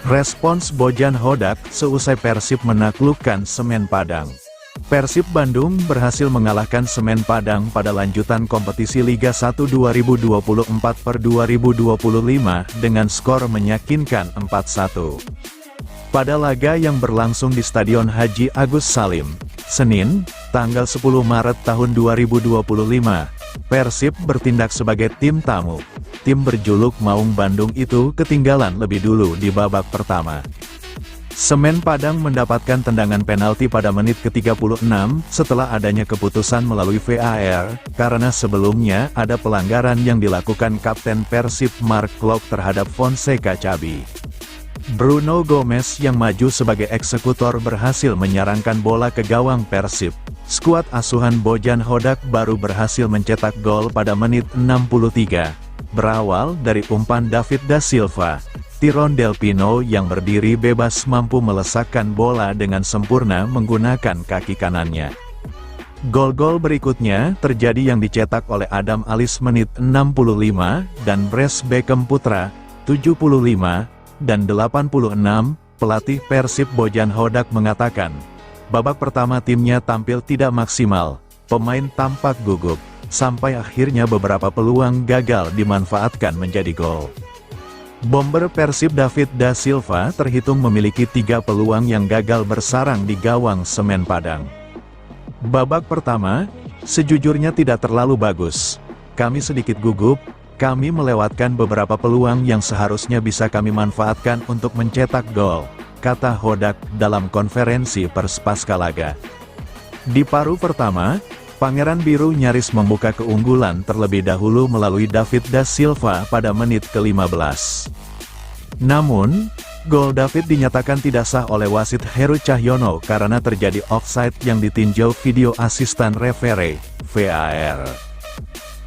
Respons Bojan Hodak seusai Persib menaklukkan Semen Padang. Persib Bandung berhasil mengalahkan Semen Padang pada lanjutan kompetisi Liga 1 2024/2025 dengan skor meyakinkan 4-1. Pada laga yang berlangsung di Stadion Haji Agus Salim, Senin, tanggal 10 Maret tahun 2025, Persib bertindak sebagai tim tamu. Tim berjuluk Maung Bandung itu ketinggalan lebih dulu di babak pertama. Semen Padang mendapatkan tendangan penalti pada menit ke-36 setelah adanya keputusan melalui VAR, karena sebelumnya ada pelanggaran yang dilakukan Kapten Persib Mark Klok terhadap Fonseca Cabi. Bruno Gomez yang maju sebagai eksekutor berhasil menyarangkan bola ke gawang Persib. Skuad asuhan Bojan Hodak baru berhasil mencetak gol pada menit 63. Berawal dari umpan David da Silva, Tyrone Pino yang berdiri bebas mampu melesakkan bola dengan sempurna menggunakan kaki kanannya. Gol-gol berikutnya terjadi yang dicetak oleh Adam Alis menit 65 dan Bres Beckham Putra 75 dan 86. Pelatih Persib Bojan Hodak mengatakan, babak pertama timnya tampil tidak maksimal, pemain tampak gugup, sampai akhirnya beberapa peluang gagal dimanfaatkan menjadi gol. Bomber Persib David da Silva terhitung memiliki 3 peluang yang gagal bersarang di gawang Semen Padang. Babak pertama, sejujurnya tidak terlalu bagus. Kami sedikit gugup, kami melewatkan beberapa peluang yang seharusnya bisa kami manfaatkan untuk mencetak gol, kata Hodak dalam konferensi pers pasca laga. Di paruh pertama, Pangeran Biru nyaris membuka keunggulan terlebih dahulu melalui David da Silva pada menit ke-15. Namun, gol David dinyatakan tidak sah oleh wasit Heru Cahyono karena terjadi offside yang ditinjau video asisten referee, VAR.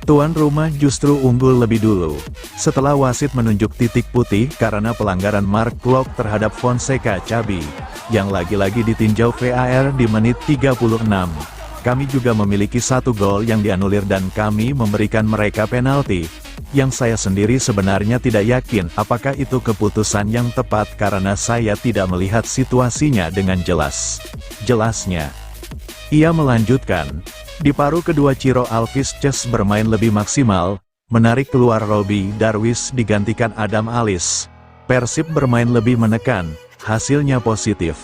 Tuan rumah justru unggul lebih dulu, setelah wasit menunjuk titik putih karena pelanggaran Mark Klok terhadap Fonseca Cabi, yang lagi-lagi ditinjau VAR di menit 36. Kami juga memiliki 1 gol yang dianulir dan kami memberikan mereka penalti, yang saya sendiri sebenarnya tidak yakin apakah itu keputusan yang tepat karena saya tidak melihat situasinya dengan jelas. Jelasnya. Ia melanjutkan, di paruh kedua Ciro Alvis Ces bermain lebih maksimal, menarik keluar Robbie Darwish digantikan Adam Alis. Persib bermain lebih menekan, hasilnya positif.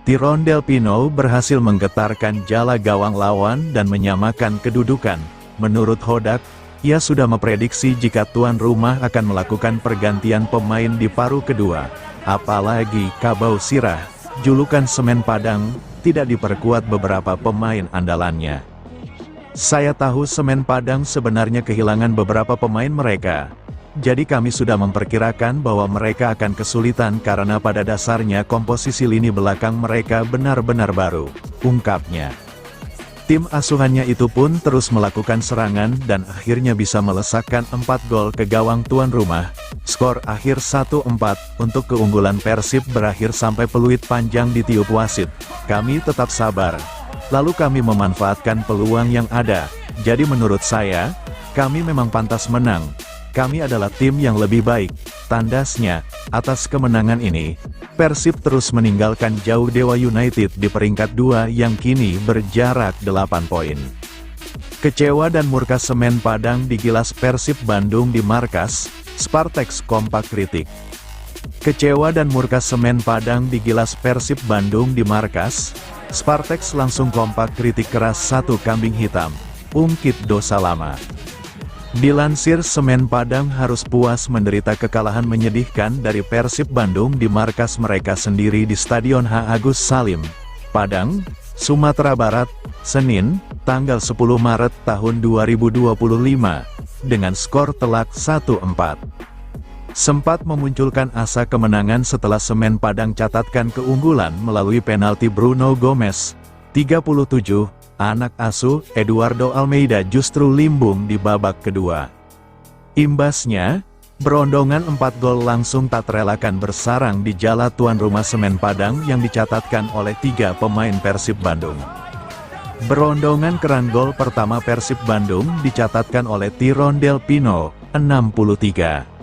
Tyrone Pino berhasil menggetarkan jala gawang lawan dan menyamakan kedudukan. Menurut Hodak, ia sudah memprediksi jika tuan rumah akan melakukan pergantian pemain di paruh kedua. Apalagi Kabau Sirah, julukan Semen Padang, tidak diperkuat beberapa pemain andalannya. Saya tahu Semen Padang sebenarnya kehilangan beberapa pemain mereka. Jadi kami sudah memperkirakan bahwa mereka akan kesulitan karena pada dasarnya komposisi lini belakang mereka benar-benar baru, ungkapnya. Tim asuhannya itu pun terus melakukan serangan dan akhirnya bisa melesakkan 4 gol ke gawang tuan rumah. Skor akhir 1-4 untuk keunggulan Persib berakhir sampai peluit panjang ditiup wasit. Kami tetap sabar. Lalu kami memanfaatkan peluang yang ada. Jadi menurut saya, kami memang pantas menang. Kami adalah tim yang lebih baik, tandasnya. Atas kemenangan ini, Persib terus meninggalkan jauh Dewa United di peringkat 2 yang kini berjarak 8 poin. Kecewa dan murka Semen Padang digilas Persib Bandung di markas, Spartex kompak kritik. Kecewa dan murka Semen Padang digilas Persib Bandung di markas, Spartex langsung kompak kritik keras 1 kambing hitam, ungkit dosa lama. Dilansir, Semen Padang harus puas menderita kekalahan menyedihkan dari Persib Bandung di markas mereka sendiri di Stadion H. Agus Salim, Padang, Sumatera Barat, Senin, tanggal 10 Maret tahun 2025, dengan skor telak 1-4. Sempat memunculkan asa kemenangan setelah Semen Padang catatkan keunggulan melalui penalti Bruno Gomes, 37, anak asuh Eduardo Almeida justru limbung di babak kedua. Imbasnya, berondongan 4 gol langsung tak terelakkan bersarang di jala tuan rumah Semen Padang yang dicatatkan oleh 3 pemain Persib Bandung. Berondongan keran gol pertama Persib Bandung dicatatkan oleh Tyrone Del Pino, 63.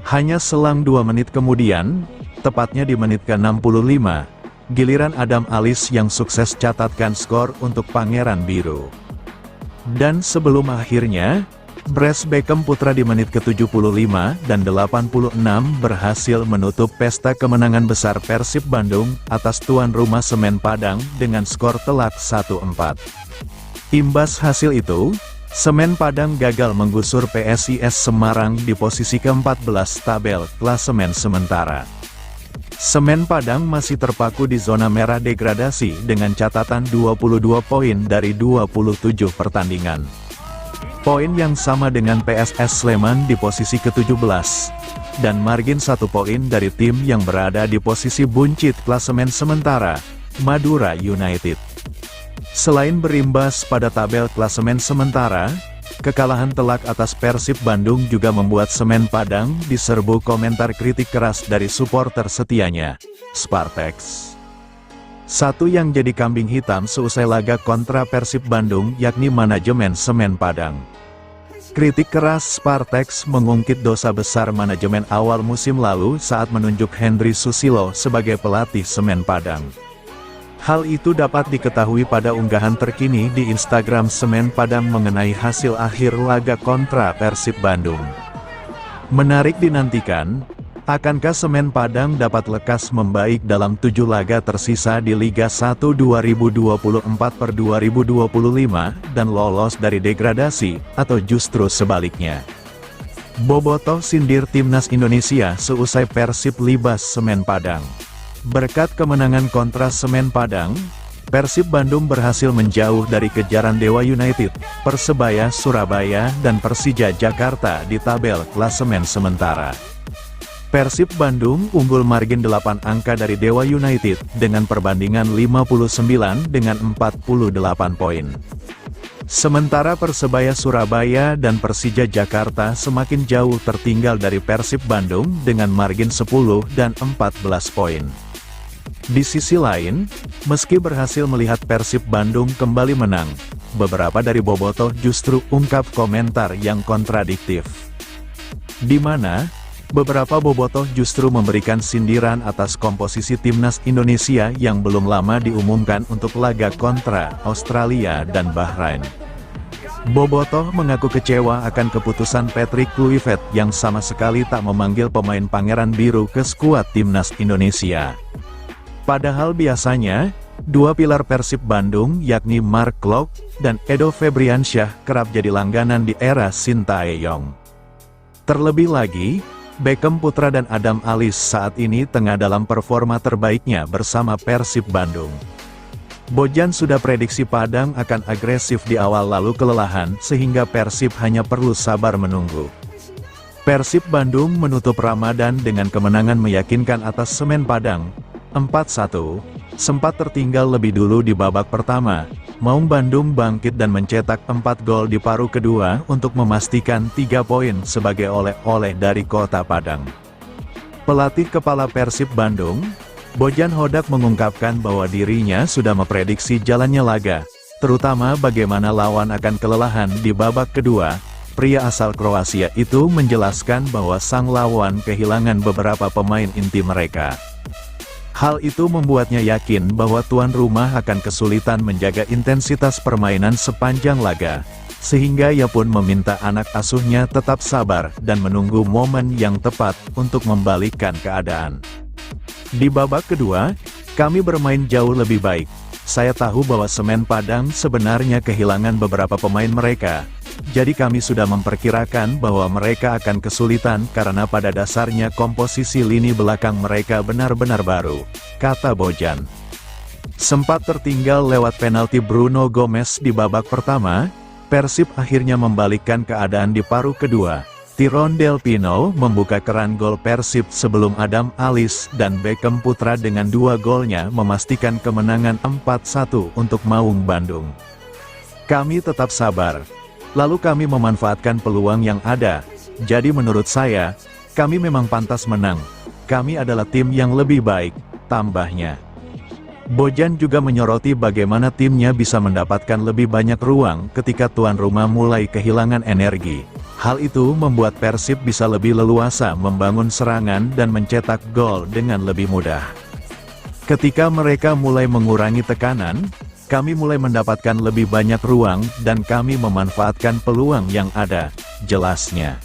Hanya selang 2 menit kemudian, tepatnya di menit ke-65, giliran Adam Alis yang sukses catatkan skor untuk Pangeran Biru. Dan sebelum akhirnya, Bres Beckham Putra di menit ke-75 dan 86 berhasil menutup pesta kemenangan besar Persib Bandung atas tuan rumah Semen Padang dengan skor telak 1-4. Imbas hasil itu, Semen Padang gagal menggusur PSIS Semarang di posisi ke-14 tabel klasemen sementara. Semen Padang masih terpaku di zona merah degradasi dengan catatan 22 poin dari 27 pertandingan. Poin yang sama dengan PSS Sleman di posisi ke-17, dan margin 1 poin dari tim yang berada di posisi buncit klasemen sementara, Madura United. Selain berimbas pada tabel klasemen sementara, kekalahan telak atas Persib Bandung juga membuat Semen Padang diserbu komentar kritik keras dari supporter setianya, Spartex. Satu yang jadi kambing hitam seusai laga kontra Persib Bandung yakni manajemen Semen Padang. Kritik keras Spartex mengungkit dosa besar manajemen awal musim lalu saat menunjuk Hendry Susilo sebagai pelatih Semen Padang. Hal itu dapat diketahui pada unggahan terkini di Instagram Semen Padang mengenai hasil akhir laga kontra Persib Bandung. Menarik dinantikan, akankah Semen Padang dapat lekas membaik dalam 7 laga tersisa di Liga 1 2024/2025 dan lolos dari degradasi, atau justru sebaliknya? Bobotoh sindir Timnas Indonesia seusai Persib libas Semen Padang. Berkat kemenangan kontra Semen Padang, Persib Bandung berhasil menjauh dari kejaran Dewa United, Persebaya Surabaya dan Persija Jakarta di tabel klasemen sementara. Persib Bandung unggul margin 8 angka dari Dewa United dengan perbandingan 59 dengan 48 poin. Sementara Persebaya Surabaya dan Persija Jakarta semakin jauh tertinggal dari Persib Bandung dengan margin 10 dan 14 poin. Di sisi lain, meski berhasil melihat Persib Bandung kembali menang, beberapa dari bobotoh justru ungkap komentar yang kontradiktif. Di mana, beberapa bobotoh justru memberikan sindiran atas komposisi Timnas Indonesia yang belum lama diumumkan untuk laga kontra Australia dan Bahrain. Bobotoh mengaku kecewa akan keputusan Patrick Kluivert yang sama sekali tak memanggil pemain Pangeran Biru ke skuad Timnas Indonesia. Padahal biasanya, 2 pilar Persib Bandung yakni Mark Klok dan Edo Febriansyah kerap jadi langganan di era Sintayong. Terlebih lagi, Beckham Putra dan Adam Alis saat ini tengah dalam performa terbaiknya bersama Persib Bandung. Bojan sudah prediksi Padang akan agresif di awal lalu kelelahan sehingga Persib hanya perlu sabar menunggu. Persib Bandung menutup Ramadan dengan kemenangan meyakinkan atas Semen Padang, 4-1, sempat tertinggal lebih dulu di babak pertama. Maung Bandung bangkit dan mencetak 4 gol di paruh kedua untuk memastikan 3 poin sebagai oleh-oleh dari Kota Padang. Pelatih kepala Persib Bandung, Bojan Hodak mengungkapkan bahwa dirinya sudah memprediksi jalannya laga, terutama bagaimana lawan akan kelelahan di babak kedua. Pria asal Kroasia itu menjelaskan bahwa sang lawan kehilangan beberapa pemain inti mereka. Hal itu membuatnya yakin bahwa tuan rumah akan kesulitan menjaga intensitas permainan sepanjang laga, sehingga ia pun meminta anak asuhnya tetap sabar dan menunggu momen yang tepat untuk membalikkan keadaan. Di babak kedua, kami bermain jauh lebih baik. Saya tahu bahwa Semen Padang sebenarnya kehilangan beberapa pemain mereka, jadi kami sudah memperkirakan bahwa mereka akan kesulitan karena pada dasarnya komposisi lini belakang mereka benar-benar baru, kata Bojan. Sempat tertinggal lewat penalti Bruno Gomes di babak pertama, Persib akhirnya membalikkan keadaan di paruh kedua. Tyrone Del Pino membuka keran gol Persib sebelum Adam Alizé dan Beckham Putra dengan 2 golnya memastikan kemenangan 4-1 untuk Maung Bandung. Kami tetap sabar. Lalu kami memanfaatkan peluang yang ada. Jadi menurut saya, kami memang pantas menang. Kami adalah tim yang lebih baik, tambahnya. Bojan juga menyoroti bagaimana timnya bisa mendapatkan lebih banyak ruang ketika tuan rumah mulai kehilangan energi. Hal itu membuat Persib bisa lebih leluasa membangun serangan dan mencetak gol dengan lebih mudah. Ketika mereka mulai mengurangi tekanan, kami mulai mendapatkan lebih banyak ruang dan kami memanfaatkan peluang yang ada, jelasnya.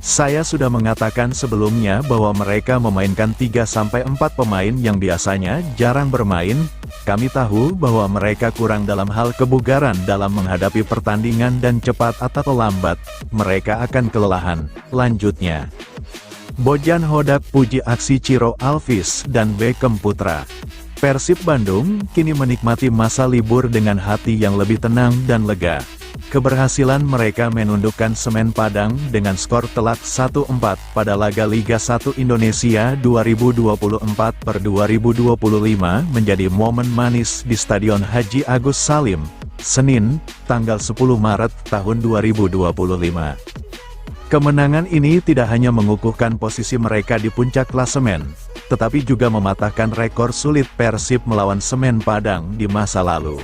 Saya sudah mengatakan sebelumnya bahwa mereka memainkan 3-4 pemain yang biasanya jarang bermain. Kami tahu bahwa mereka kurang dalam hal kebugaran dalam menghadapi pertandingan dan cepat atau lambat, mereka akan kelelahan, lanjutnya. Bojan Hodak puji aksi Ciro Alves dan Beckham Putra. Persib Bandung kini menikmati masa libur dengan hati yang lebih tenang dan lega. Keberhasilan mereka menundukkan Semen Padang dengan skor telak 1-4 pada laga Liga 1 Indonesia 2024/2025 menjadi momen manis di Stadion Haji Agus Salim, Senin, tanggal 10 Maret tahun 2025. Kemenangan ini tidak hanya mengukuhkan posisi mereka di puncak klasemen, tetapi juga mematahkan rekor sulit Persib melawan Semen Padang di masa lalu.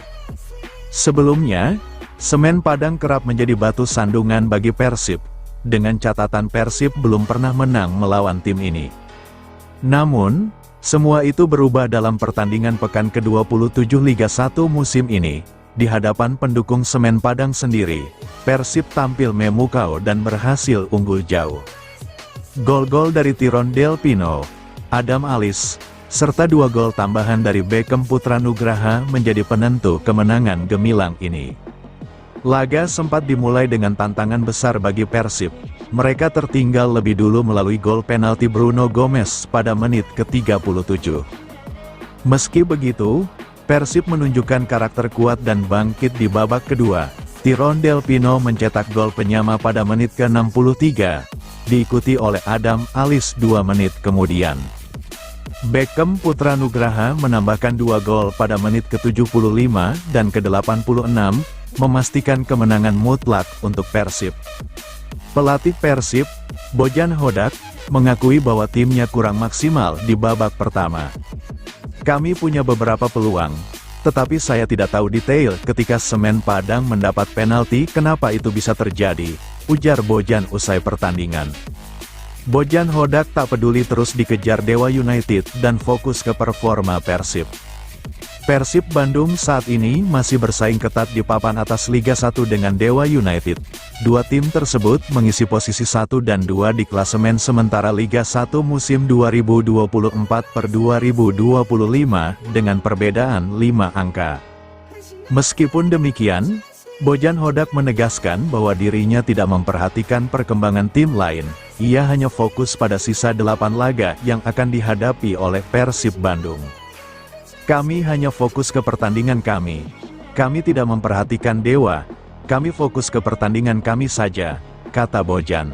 Sebelumnya, Semen Padang kerap menjadi batu sandungan bagi Persib, dengan catatan Persib belum pernah menang melawan tim ini. Namun, semua itu berubah dalam pertandingan pekan ke-27 Liga 1 musim ini. Di hadapan pendukung Semen Padang sendiri, Persib tampil memukau dan berhasil unggul jauh. Gol-gol dari Tyrone Del Pino, Adam Alizé, serta 2 gol tambahan dari Beckham Putra Nugraha menjadi penentu kemenangan gemilang ini. Laga sempat dimulai dengan tantangan besar bagi Persib. Mereka tertinggal lebih dulu melalui gol penalti Bruno Gomes pada menit ke-37. Meski begitu, Persib menunjukkan karakter kuat dan bangkit di babak kedua. Tyrone Del Pino mencetak gol penyama pada menit ke-63, diikuti oleh Adam Alizé 2 menit kemudian. Beckham Putra Nugraha menambahkan 2 gol pada menit ke-75 dan ke-86, memastikan kemenangan mutlak untuk Persib. Pelatih Persib, Bojan Hodak, mengakui bahwa timnya kurang maksimal di babak pertama. Kami punya beberapa peluang, tetapi saya tidak tahu detail ketika Semen Padang mendapat penalti kenapa itu bisa terjadi, ujar Bojan usai pertandingan. Bojan Hodak tak peduli terus dikejar Dewa United dan fokus ke performa Persib. Persib Bandung saat ini masih bersaing ketat di papan atas Liga 1 dengan Dewa United. 2 tim tersebut mengisi posisi 1 dan 2 di klasemen sementara Liga 1 musim 2024/2025 dengan perbedaan 5 angka. Meskipun demikian, Bojan Hodak menegaskan bahwa dirinya tidak memperhatikan perkembangan tim lain. Ia hanya fokus pada sisa 8 laga yang akan dihadapi oleh Persib Bandung. Kami hanya fokus ke pertandingan kami. Kami tidak memperhatikan Dewa. Kami fokus ke pertandingan kami saja, kata Bojan.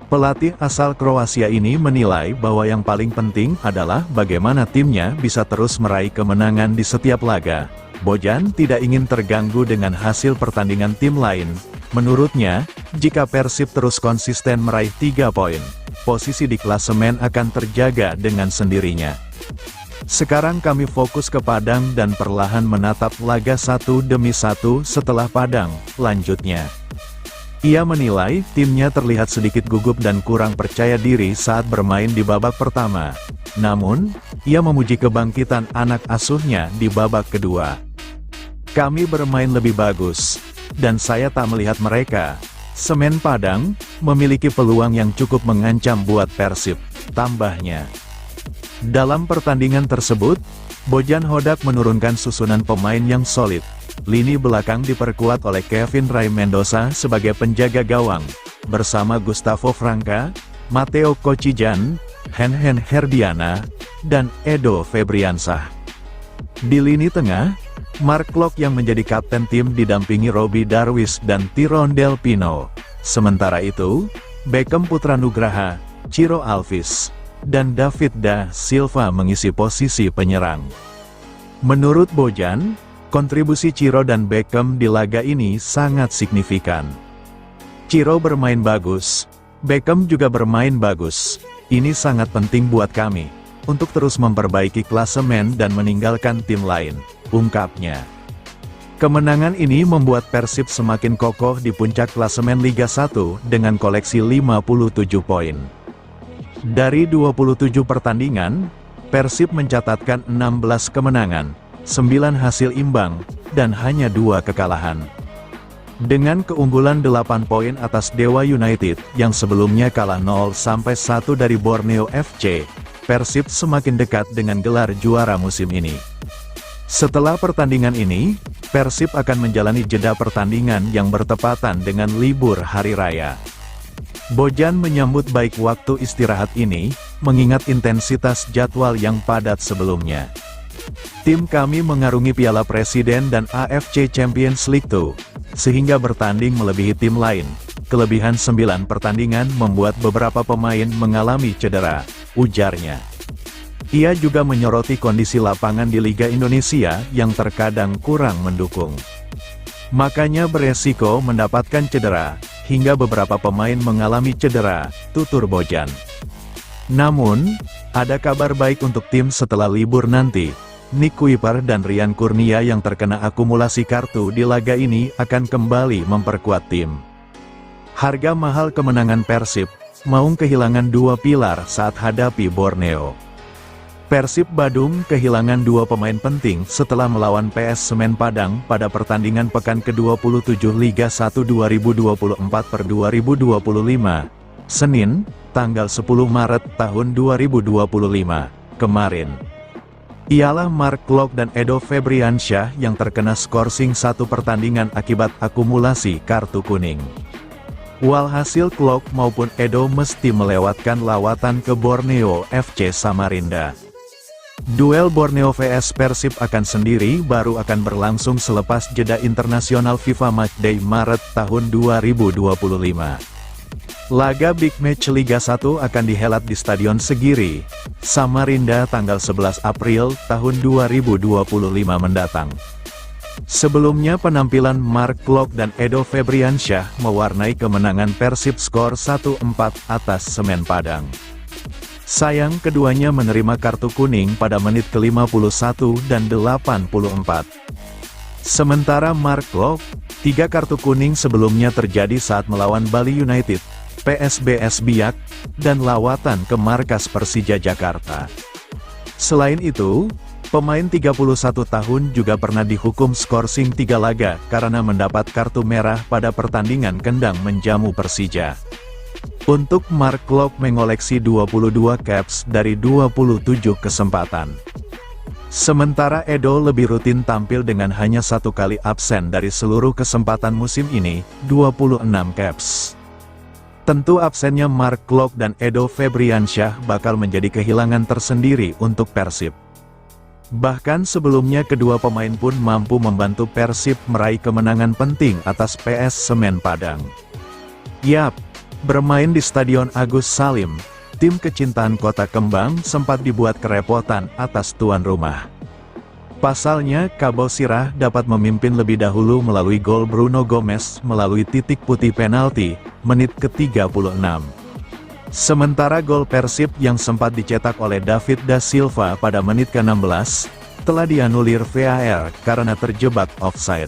Pelatih asal Kroasia ini menilai bahwa yang paling penting adalah bagaimana timnya bisa terus meraih kemenangan di setiap laga. Bojan tidak ingin terganggu dengan hasil pertandingan tim lain. Menurutnya, jika Persib terus konsisten meraih 3 poin, posisi di klasemen akan terjaga dengan sendirinya. Sekarang kami fokus ke Padang dan perlahan menatap laga 1 demi 1 setelah Padang, lanjutnya. Ia menilai timnya terlihat sedikit gugup dan kurang percaya diri saat bermain di babak pertama. Namun, ia memuji kebangkitan anak asuhnya di babak kedua. Kami bermain lebih bagus, dan saya tak melihat mereka. Semen Padang memiliki peluang yang cukup mengancam buat Persib, tambahnya. Dalam pertandingan tersebut, Bojan Hodak menurunkan susunan pemain yang solid. Lini belakang diperkuat oleh Kevin Ray Mendoza sebagai penjaga gawang, bersama Gustavo Franca, Matteo Kocijan, Henhen Herdiana, dan Edo Febriansah. Di lini tengah, Mark Klok yang menjadi kapten tim didampingi Robby Darwish dan Tyrone Del Pino. Sementara itu, Beckham Putra Nugraha, Ciro Alves, dan David da Silva mengisi posisi penyerang. Menurut Bojan, kontribusi Ciro dan Beckham di laga ini sangat signifikan. Ciro bermain bagus, Beckham juga bermain bagus. Ini sangat penting buat kami, untuk terus memperbaiki klasemen dan meninggalkan tim lain, ungkapnya. Kemenangan ini membuat Persib semakin kokoh di puncak klasemen Liga 1 dengan koleksi 57 poin. Dari 27 pertandingan, Persib mencatatkan 16 kemenangan, 9 hasil imbang, dan hanya 2 kekalahan. Dengan keunggulan 8 poin atas Dewa United yang sebelumnya kalah 0-1 dari Borneo FC, Persib semakin dekat dengan gelar juara musim ini. Setelah pertandingan ini, Persib akan menjalani jeda pertandingan yang bertepatan dengan libur hari raya. Bojan menyambut baik waktu istirahat ini, mengingat intensitas jadwal yang padat sebelumnya. Tim kami mengarungi Piala Presiden dan AFC Champions League 2, sehingga bertanding melebihi tim lain. Kelebihan 9 pertandingan membuat beberapa pemain mengalami cedera, ujarnya. Ia juga menyoroti kondisi lapangan di Liga Indonesia yang terkadang kurang mendukung. Makanya beresiko mendapatkan cedera, hingga beberapa pemain mengalami cedera, tutur Bojan. Namun, ada kabar baik untuk tim setelah libur nanti. Nick Kuiper dan Rian Kurnia yang terkena akumulasi kartu di laga ini akan kembali memperkuat tim. Harga mahal kemenangan Persib, Maung kehilangan 2 pilar saat hadapi Borneo. Persib Badung kehilangan 2 pemain penting setelah melawan PS Semen Padang pada pertandingan pekan ke-27 Liga 1 2024/2025, Senin, tanggal 10 Maret tahun 2025, kemarin. Ialah Mark Klok dan Edo Febriansyah yang terkena skorsing 1 pertandingan akibat akumulasi kartu kuning. Walhasil Klok maupun Edo mesti melewatkan lawatan ke Borneo FC Samarinda. Duel Borneo vs Persib akan sendiri baru akan berlangsung selepas jeda internasional FIFA Matchday Maret tahun 2025. Laga Big Match Liga 1 akan dihelat di Stadion Segiri, Samarinda tanggal 11 April tahun 2025 mendatang. Sebelumnya penampilan Mark Klok dan Edo Febriansyah mewarnai kemenangan Persib skor 1-4 atas Semen Padang. Sayang keduanya menerima kartu kuning pada menit ke-51 dan 84. Sementara Mark Klok, 3 kartu kuning sebelumnya terjadi saat melawan Bali United, PSBS Biak, dan lawatan ke markas Persija Jakarta. Selain itu, pemain 31 tahun juga pernah dihukum skorsing 3 laga karena mendapat kartu merah pada pertandingan kandang menjamu Persija. Untuk Mark Klok mengoleksi 22 caps dari 27 kesempatan. Sementara Edo lebih rutin tampil dengan hanya 1 kali absen dari seluruh kesempatan musim ini, 26 caps. Tentu absennya Mark Klok dan Edo Febriansyah bakal menjadi kehilangan tersendiri untuk Persib. Bahkan sebelumnya kedua pemain pun mampu membantu Persib meraih kemenangan penting atas PS Semen Padang. Yap, bermain di Stadion Agus Salim, tim kecintaan Kota Kembang sempat dibuat kerepotan atas tuan rumah. Pasalnya, Kabo Sirah dapat memimpin lebih dahulu melalui gol Bruno Gomez melalui titik putih penalti, menit ke-36. Sementara gol Persib yang sempat dicetak oleh David da Silva pada menit ke-16, telah dianulir VAR karena terjebak offside.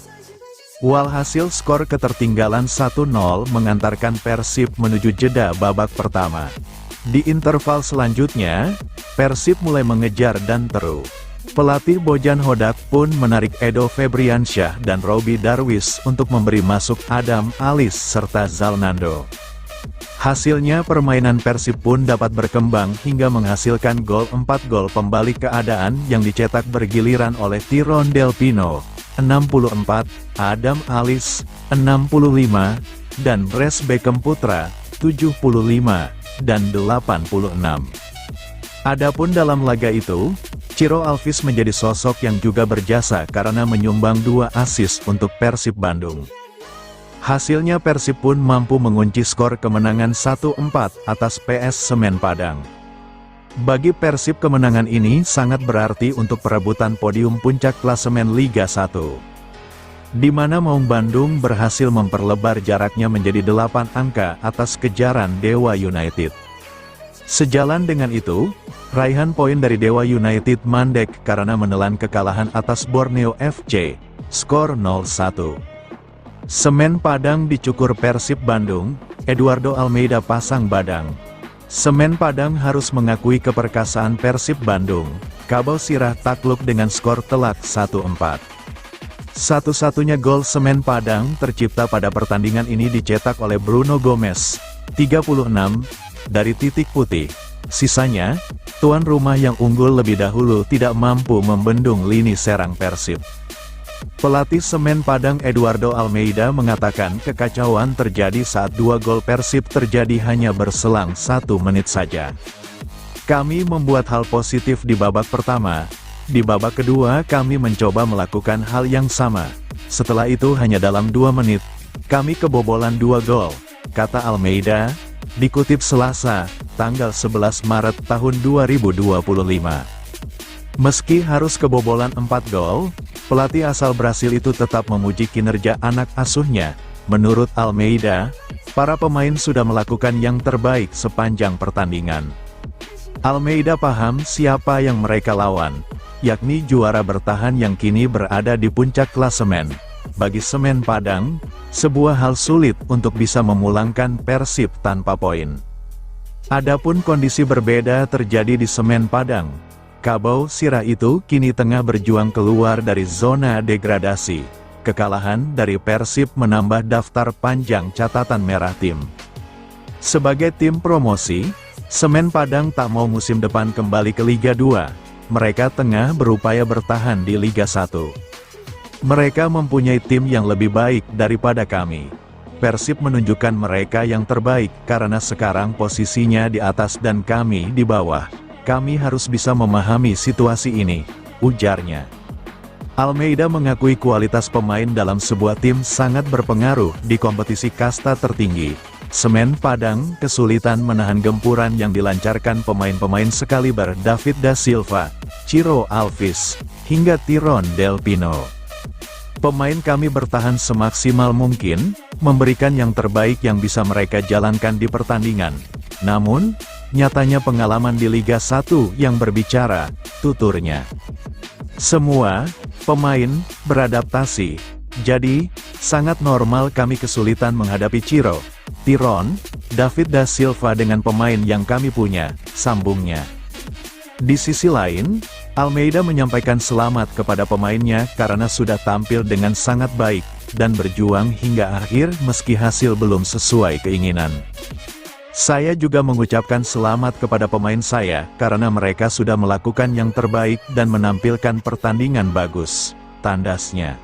Walhasil skor ketertinggalan 1-0 mengantarkan Persib menuju jeda babak pertama. Di interval selanjutnya, Persib mulai mengejar dan terus. Pelatih Bojan Hodak pun menarik Edo Febriansyah dan Robby Darwish untuk memberi masuk Adam Alis serta Zalnando. Hasilnya permainan Persib pun dapat berkembang hingga menghasilkan 4 gol pembalik keadaan yang dicetak bergiliran oleh Tyrone Del Pino, 64, Adam Alis, 65, dan Bres Beckham Putra, 75, dan 86. Adapun dalam laga itu, Ciro Alves menjadi sosok yang juga berjasa karena menyumbang 2 assist untuk Persib Bandung. Hasilnya Persib pun mampu mengunci skor kemenangan 1-4 atas PS Semen Padang. Bagi Persib kemenangan ini sangat berarti untuk perebutan podium puncak klasemen Liga 1. Di mana Maung Bandung berhasil memperlebar jaraknya menjadi 8 angka atas kejaran Dewa United. Sejalan dengan itu, raihan poin dari Dewa United mandek karena menelan kekalahan atas Borneo FC, skor 0-1. Semen Padang dicukur Persib Bandung, Eduardo Almeida pasang badang. Semen Padang harus mengakui keperkasaan Persib Bandung, Kabau Sirah takluk dengan skor telak 1-4. Satu-satunya gol Semen Padang tercipta pada pertandingan ini dicetak oleh Bruno Gomes, 36, dari titik putih. Sisanya, tuan rumah yang unggul lebih dahulu tidak mampu membendung lini serang Persib. Pelatih Semen Padang Eduardo Almeida mengatakan kekacauan terjadi saat 2 gol Persib terjadi hanya berselang 1 menit saja. Kami membuat hal positif di babak pertama. Di babak kedua kami mencoba melakukan hal yang sama. Setelah itu hanya dalam 2 menit, kami kebobolan 2 gol, kata Almeida, dikutip Selasa, tanggal 11 Maret tahun 2025. Meski harus kebobolan 4 gol, pelatih asal Brasil itu tetap memuji kinerja anak asuhnya. Menurut Almeida, para pemain sudah melakukan yang terbaik sepanjang pertandingan. Almeida paham siapa yang mereka lawan, yakni juara bertahan yang kini berada di puncak klasemen. Bagi Semen Padang, sebuah hal sulit untuk bisa memulangkan Persib tanpa poin. Adapun kondisi berbeda terjadi di Semen Padang. Kabau Sirah itu kini tengah berjuang keluar dari zona degradasi. Kekalahan dari Persib menambah daftar panjang catatan merah tim. Sebagai tim promosi, Semen Padang tak mau musim depan kembali ke Liga 2. Mereka tengah berupaya bertahan di Liga 1. Mereka mempunyai tim yang lebih baik daripada kami. Persib menunjukkan mereka yang terbaik karena sekarang posisinya di atas dan kami di bawah. Kami harus bisa memahami situasi ini, ujarnya. Almeida mengakui kualitas pemain dalam sebuah tim sangat berpengaruh di kompetisi kasta tertinggi. Semen Padang kesulitan menahan gempuran yang dilancarkan pemain-pemain sekaliber David da Silva, Ciro Alves, hingga Tyrone Del Pino. Pemain kami bertahan semaksimal mungkin, memberikan yang terbaik yang bisa mereka jalankan di pertandingan. Namun, nyatanya pengalaman di Liga 1 yang berbicara, tuturnya. Semua pemain beradaptasi, jadi sangat normal kami kesulitan menghadapi Ciro, Tyrone, David da Silva dengan pemain yang kami punya, sambungnya. Di sisi lain, Almeida menyampaikan selamat kepada pemainnya karena sudah tampil dengan sangat baik dan berjuang hingga akhir meski hasil belum sesuai keinginan. Saya juga mengucapkan selamat kepada pemain saya karena mereka sudah melakukan yang terbaik dan menampilkan pertandingan bagus, tandasnya.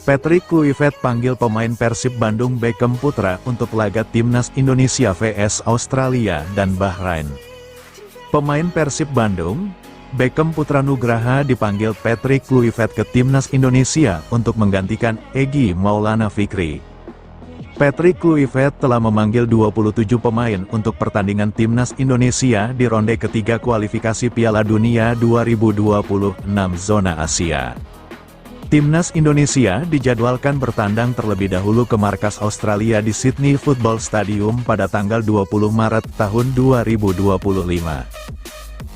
Patrick Kluivert panggil pemain Persib Bandung Beckham Putra untuk laga Timnas Indonesia vs Australia dan Bahrain. Pemain Persib Bandung, Beckham Putra Nugraha dipanggil Patrick Kluivert ke Timnas Indonesia untuk menggantikan Egy Maulana Fikri. Patrick Kluivert telah memanggil 27 pemain untuk pertandingan Timnas Indonesia di ronde ketiga kualifikasi Piala Dunia 2026 zona Asia. Timnas Indonesia dijadwalkan bertandang terlebih dahulu ke markas Australia di Sydney Football Stadium pada tanggal 20 Maret tahun 2025.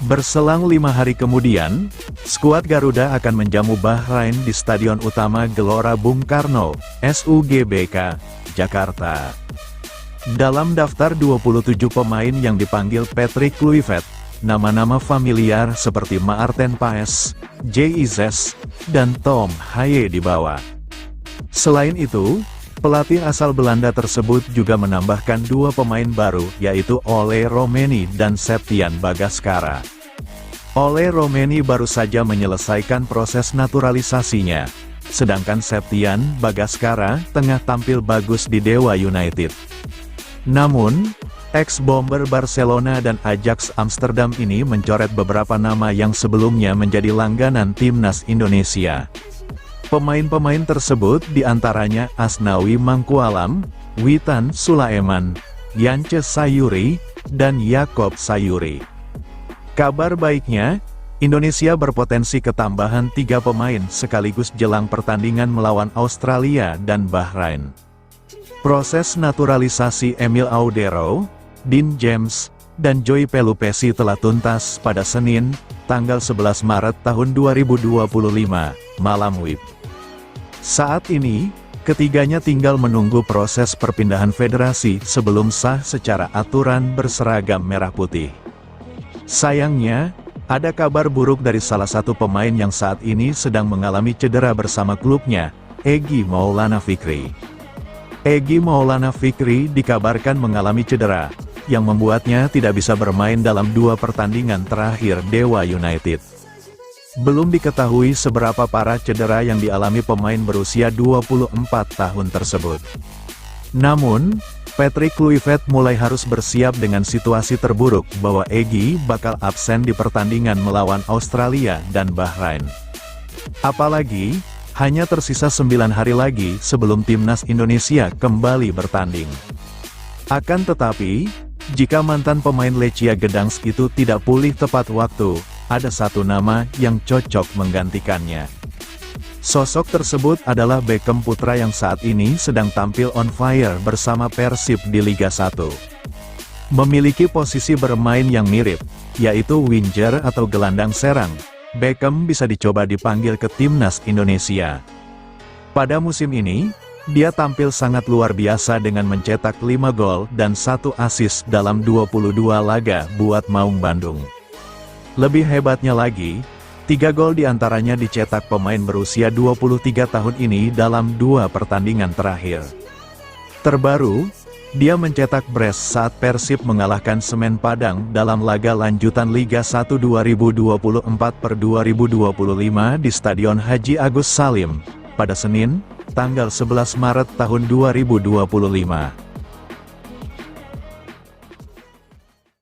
Berselang 5 hari kemudian, skuad Garuda akan menjamu Bahrain di Stadion Utama Gelora Bung Karno, SUGBK, Jakarta. Dalam daftar 27 pemain yang dipanggil Patrick Kluivert, nama-nama familiar seperti Maarten Paes, J.I.Z, dan Tom Haye dibawa. Selain itu, pelatih asal Belanda tersebut juga menambahkan 2 pemain baru, yaitu Ole Romeni dan Septian Bagaskara. Ole Romeni baru saja menyelesaikan proses naturalisasinya, sedangkan Septian Bagaskara tengah tampil bagus di Dewa United. Namun, Ex-bomber Barcelona dan Ajax Amsterdam ini mencoret beberapa nama yang sebelumnya menjadi langganan timnas Indonesia. Pemain-pemain tersebut diantaranya Asnawi Mangkualam, Witan Sulaiman, Yance Sayuri, dan Yakob Sayuri. Kabar baiknya, Indonesia berpotensi ketambahan 3 pemain sekaligus jelang pertandingan melawan Australia dan Bahrain. Proses naturalisasi Emil Audero, Dean James, dan Joy Pelupesi telah tuntas pada Senin, tanggal 11 Maret tahun 2025, malam WIB. Saat ini, ketiganya tinggal menunggu proses perpindahan federasi sebelum sah secara aturan berseragam merah putih. Sayangnya, ada kabar buruk dari salah satu pemain yang saat ini sedang mengalami cedera bersama klubnya, Egy Maulana Fikri. Egy Maulana Fikri dikabarkan mengalami cedera, yang membuatnya tidak bisa bermain dalam 2 pertandingan terakhir Dewa United. Belum diketahui seberapa parah cedera yang dialami pemain berusia 24 tahun tersebut. Namun, Patrick Kluivert mulai harus bersiap dengan situasi terburuk bahwa Egy bakal absen di pertandingan melawan Australia dan Bahrain. Apalagi, hanya tersisa 9 hari lagi sebelum timnas Indonesia kembali bertanding. Akan tetapi, jika mantan pemain Lechia Gdansk itu tidak pulih tepat waktu, ada satu nama yang cocok menggantikannya. Sosok tersebut adalah Beckham Putra yang saat ini sedang tampil on fire bersama Persib di Liga 1. Memiliki posisi bermain yang mirip, yaitu winger atau gelandang serang, Beckham bisa dicoba dipanggil ke timnas Indonesia. Pada musim ini, dia tampil sangat luar biasa dengan mencetak 5 gol dan 1 assist dalam 22 laga buat Maung Bandung. Lebih hebatnya lagi, 3 gol diantaranya dicetak pemain berusia 23 tahun ini dalam 2 pertandingan terakhir. Terbaru, dia mencetak brace saat Persib mengalahkan Semen Padang dalam laga lanjutan Liga 1 2024/2025 di Stadion Haji Agus Salim, pada Senin, tanggal 11 Maret tahun 2025.